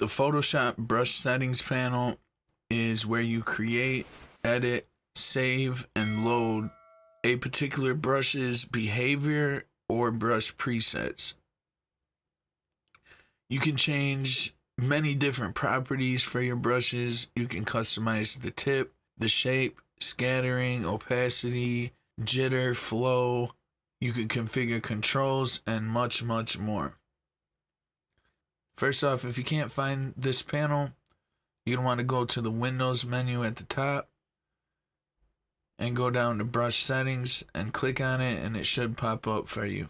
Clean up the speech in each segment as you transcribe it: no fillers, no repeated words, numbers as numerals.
The Photoshop brush settings panel is where you create, edit, save, and load a particular brush's behavior or brush presets. You can change many different properties for your brushes. You can customize the tip, the shape, scattering, opacity, jitter, flow. You can configure controls and much, much more. First off, if you can't find this panel, you're going to want to go to the Windows menu at the top and go down to brush settings and click on it, and it should pop up for you.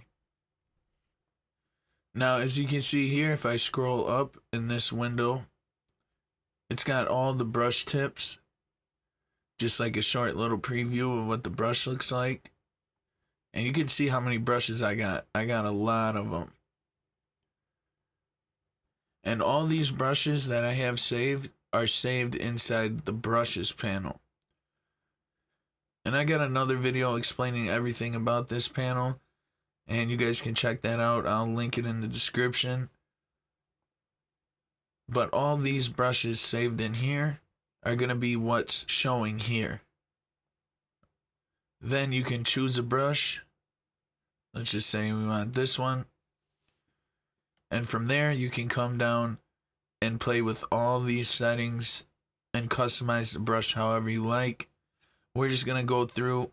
Now, as you can see here, if I scroll up in this window, it's got all the brush tips, just like a short little preview of what the brush looks like. And you can see how many brushes I got. I got a lot of them. And all these brushes that I have saved are saved inside the brushes panel. And I got another video explaining everything about this panel, and you guys can check that out. I'll link it in the description. But all these brushes saved in here are going to be what's showing here. Then you can choose a brush. Let's just say we want this one. And from there, you can come down and play with all these settings and customize the brush however you like. We're just going to go through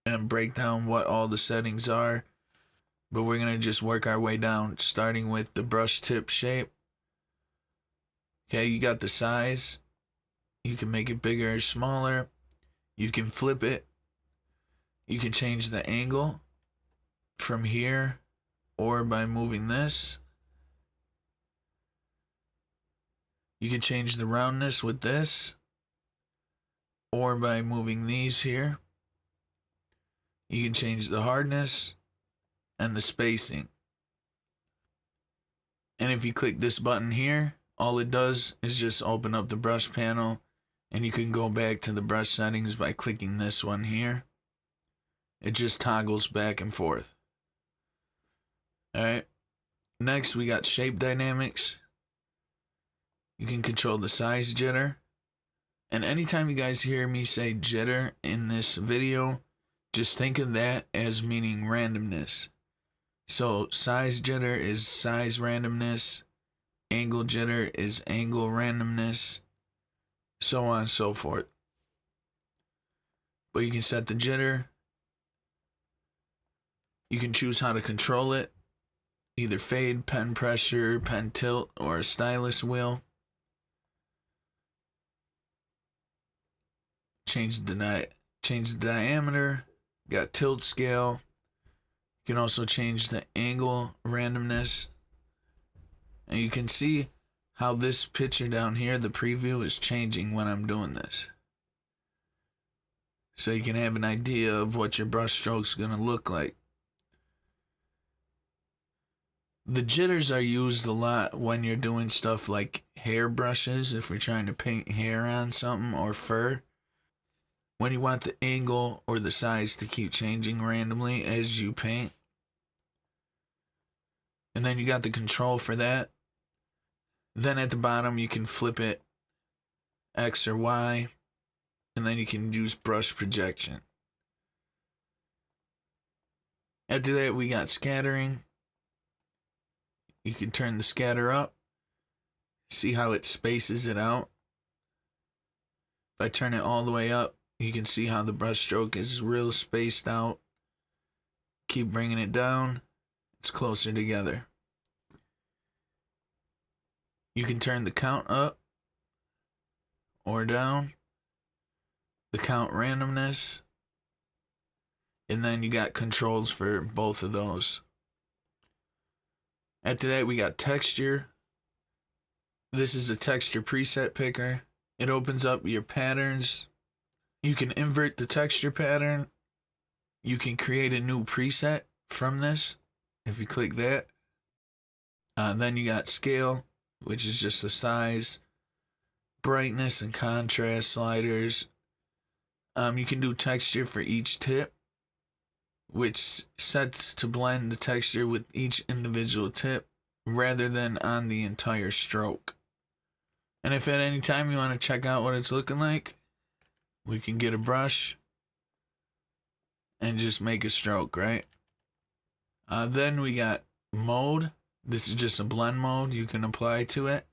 and break down what all the settings are. But we're going to just work our way down, starting with the brush tip shape. Okay, you got the size. You can make it bigger or smaller. You can flip it. You can change the angle from here or by moving this. You can change the roundness with this or by moving these here. You can change the hardness and the spacing. And if you click this button here, all it does is just open up the brush panel, and you can go back to the brush settings by clicking this one here. It just toggles back and forth. Alright, next we got shape dynamics. You can control the size jitter. And anytime you guys hear me say jitter in this video, just think of that as meaning randomness. So size jitter is size randomness, angle jitter is angle randomness, so on and so forth. But you can set the jitter. You can choose how to control it, either fade, pen pressure, pen tilt, or a stylus wheel. Change the diameter. Got tilt scale. You can also change the angle randomness. And you can see how this picture down here, the preview, is changing when I'm doing this. So you can have an idea of what your brush stroke's going to look like. The jitters are used a lot when you're doing stuff like hair brushes, if we're trying to paint hair on something, or fur. When you want the angle or the size to keep changing randomly as you paint. And then you got the control for that. Then at the bottom you can flip it X or Y. And then you can use brush projection. After that we got scattering. You can turn the scatter up. See how it spaces it out. If I turn it all the way up, you can see how the brush stroke is real spaced out. Keep bringing it down. It's closer together. You can turn the count up or down. The count randomness. And then you got controls for both of those. After that, we got texture. This is a texture preset picker. It opens up your patterns. You can invert the texture pattern. You can create a new preset from this if you click that. Then you got scale, which is just the size, brightness and contrast sliders. You can do texture for each tip, which sets to blend the texture with each individual tip rather than on the entire stroke. And if at any time you want to check out what it's looking like, we can get a brush and just make a stroke, right? Then we got mode. This is just a blend mode you can apply to it.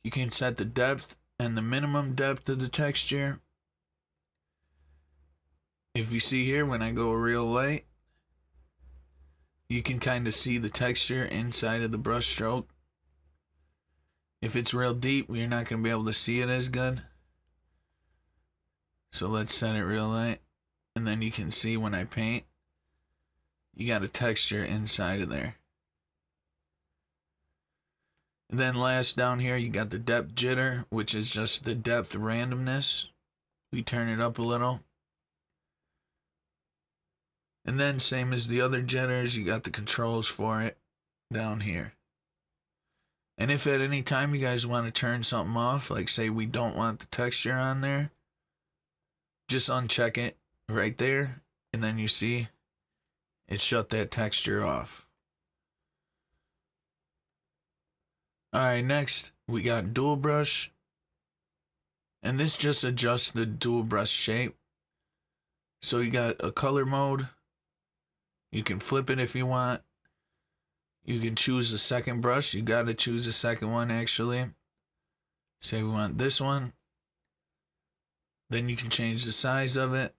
You can set the depth and the minimum depth of the texture. If you see here, when I go real light, you can kind of see the texture inside of the brush stroke. If it's real deep, you're not going to be able to see it as good. So let's set it real light. And then you can see when I paint, you got a texture inside of there. And then last down here, you got the depth jitter, which is just the depth randomness. We turn it up a little. And then same as the other jitters, you got the controls for it down here. And if at any time you guys want to turn something off, like say we don't want the texture on there, just uncheck it right there, and then you see it shut that texture off. Alright, next we got dual brush. And this just adjusts the dual brush shape. So you got a color mode. You can flip it if you want. You can choose a second brush. You got to choose a second one actually. Say we want this one. Then you can change the size of it,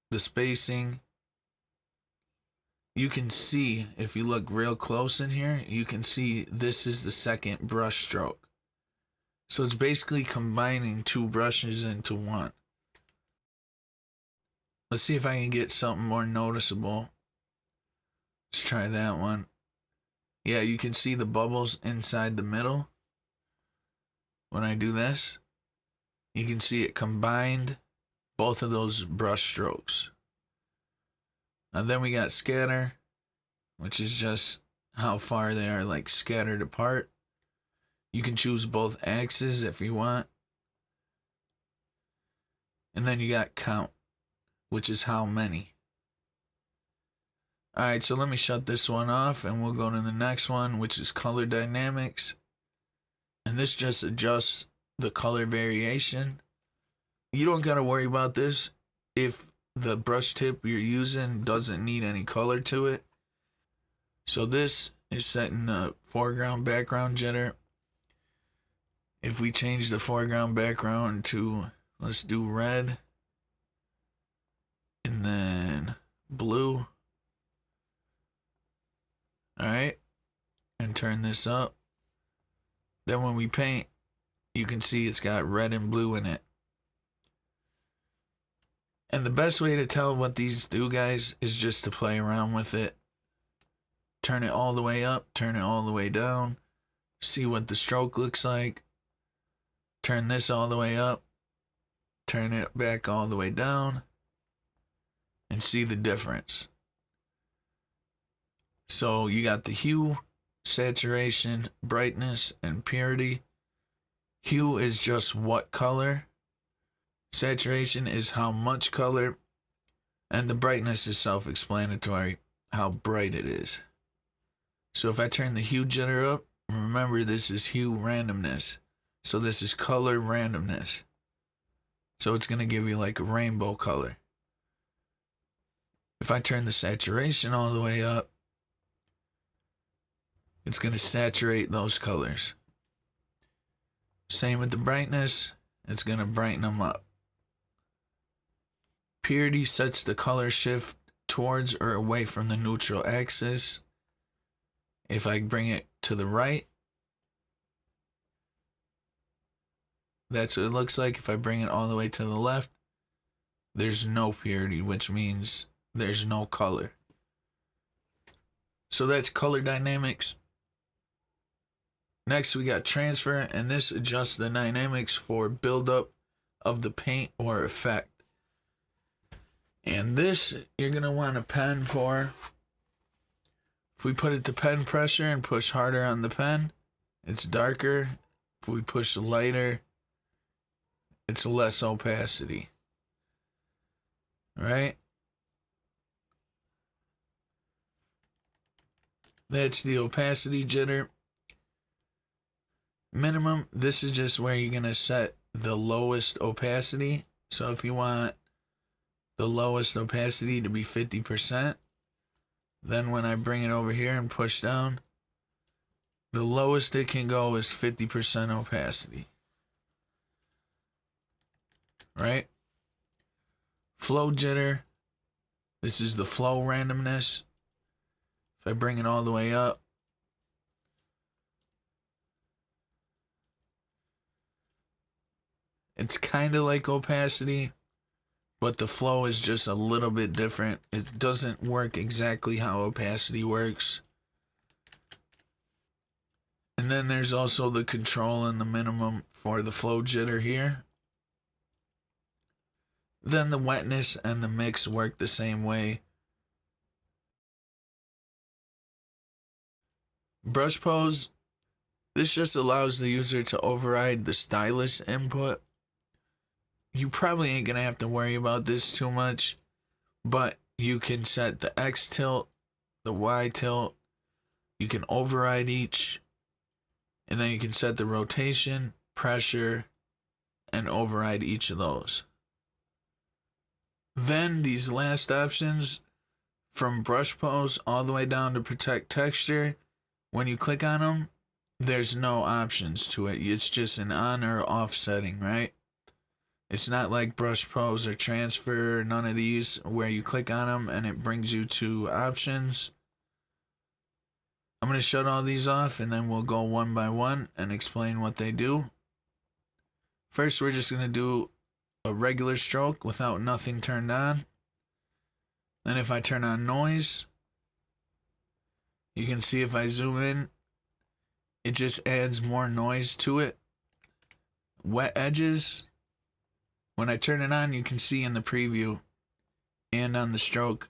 the spacing. You can see, if you look real close in here, you can see this is the second brush stroke. So it's basically combining two brushes into one. Let's see if I can get something more noticeable. Let's try that one. Yeah, you can see the bubbles inside the middle. When I do this, you can see it combined both of those brush strokes. And then we got scatter, which is just how far they are like scattered apart. You can choose both axes if you want. And then you got count, which is how many. Alright, so let me shut this one off and we'll go to the next one, which is color dynamics. And this just adjusts the color variation. You don't gotta worry about this if the brush tip you're using doesn't need any color to it. So this is setting the foreground background jitter. If we change the foreground background to, let's do red and then blue. Alright, and turn this up. Then when we paint, you can see it's got red and blue in it. And the best way to tell what these do, guys, is just to play around with it. Turn it all the way up, turn it all the way down. See what the stroke looks like. Turn this all the way up. Turn it back all the way down. And see the difference. So you got the hue, saturation, brightness, and purity. Hue is just what color. Saturation is how much color. And the brightness is self-explanatory, how bright it is. So if I turn the hue jitter up, remember this is hue randomness. So this is color randomness. So it's going to give you like a rainbow color. If I turn the saturation all the way up, it's going to saturate those colors. Same with the brightness, it's going to brighten them up. Purity sets the color shift towards or away from the neutral axis. If I bring it to the right, that's what it looks like. If I bring it all the way to the left, there's no purity, which means there's no color. So that's color dynamics. Next, we got transfer, and this adjusts the dynamics for buildup of the paint or effect. And this, you're going to want a pen for. If we put it to pen pressure and push harder on the pen, it's darker. If we push lighter, it's less opacity. Right? That's the opacity jitter. Minimum, this is just where you're going to set the lowest opacity. So if you want the lowest opacity to be 50%, then when I bring it over here and push down, the lowest it can go is 50% opacity. Right? Flow jitter. This is the flow randomness. If I bring it all the way up, it's kind of like opacity, but the flow is just a little bit different. It doesn't work exactly how opacity works. And then there's also the control and the minimum for the flow jitter here. Then the wetness and the mix work the same way. Brush pose, this just allows the user to override the stylus input. You probably ain't gonna have to worry about this too much, but you can set the X tilt, the Y tilt, you can override each, and then you can set the rotation, pressure, and override each of those. Then these last options, from brush pose all the way down to protect texture, when you click on them, there's no options to it. It's just an on or off setting, right? It's not like brush pose or transfer, none of these, where you click on them and it brings you to options. I'm going to shut all these off and then we'll go one by one and explain what they do. First, we're just going to do a regular stroke without nothing turned on. Then if I turn on noise, you can see if I zoom in, it just adds more noise to it. Wet edges, when I turn it on, you can see in the preview and on the stroke,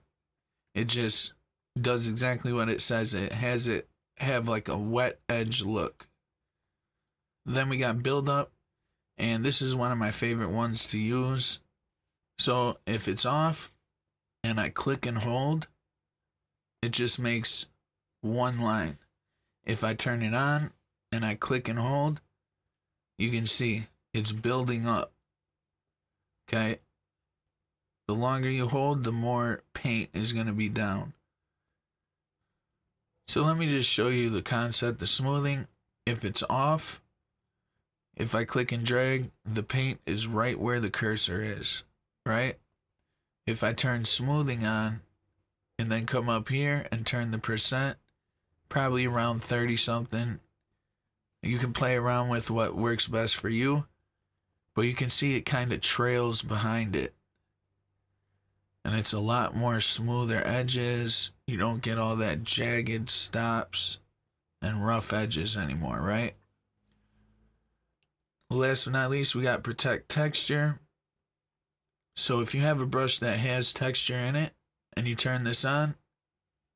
it just does exactly what it says. It has it have like a wet edge look. Then we got build up, and this is one of my favorite ones to use. So if it's off and I click and hold, it just makes one line. If I turn it on and I click and hold, you can see it's building up. Okay? The longer you hold, the more paint is going to be down. So let me just show you the concept of smoothing. If it's off, if I click and drag, the paint is right where the cursor is, right? If I turn smoothing on and then come up here and turn the percent, probably around 30 something. You can play around with what works best for you, but you can see it kind of trails behind it. And it's a lot more smoother edges. You don't get all that jagged stops and rough edges anymore, right? Last but not least, we got protect texture. So if you have a brush that has texture in it and you turn this on,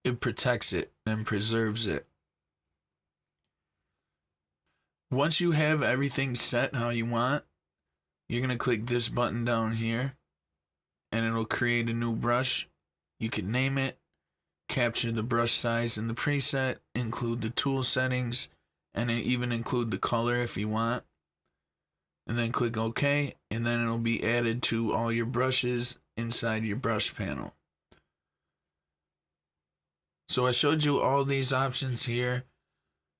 it protects it and preserves it. Once you have everything set how you want, you're going to click this button down here and it'll create a new brush. You can name it, capture the brush size in the preset, include the tool settings, and even include the color if you want. And then click OK, and then it'll be added to all your brushes inside your brush panel. So I showed you all these options here.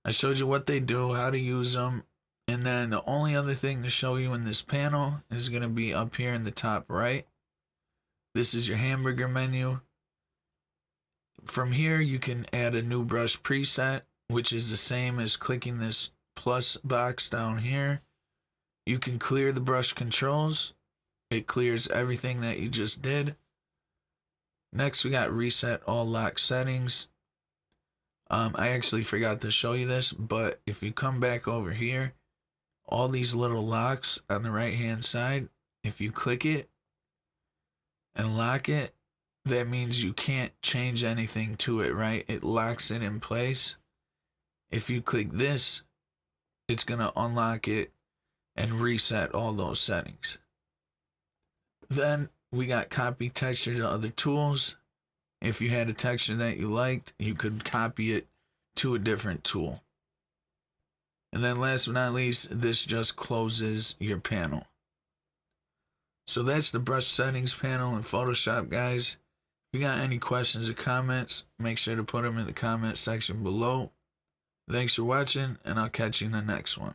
I showed you what they do, how to use them, and then the only other thing to show you in this panel is going to be up here in the top right. This is your hamburger menu. From here you can add a new brush preset, which is the same as clicking this plus box down here. You can clear the brush controls. It clears everything that you just did. Next, we got reset all lock settings. I actually forgot to show you this, but if you come back over here, all these little locks on the right hand side, if you click it and lock it, that means you can't change anything to it, right? It locks it in place. If you click this, it's going to unlock it and reset all those settings. Then we got copy texture to other tools. If you had a texture that you liked, you could copy it to a different tool. And then last but not least, this just closes your panel. So that's the brush settings panel in Photoshop, guys. If you got any questions or comments, make sure to put them in the comment section below. Thanks for watching, and I'll catch you in the next one.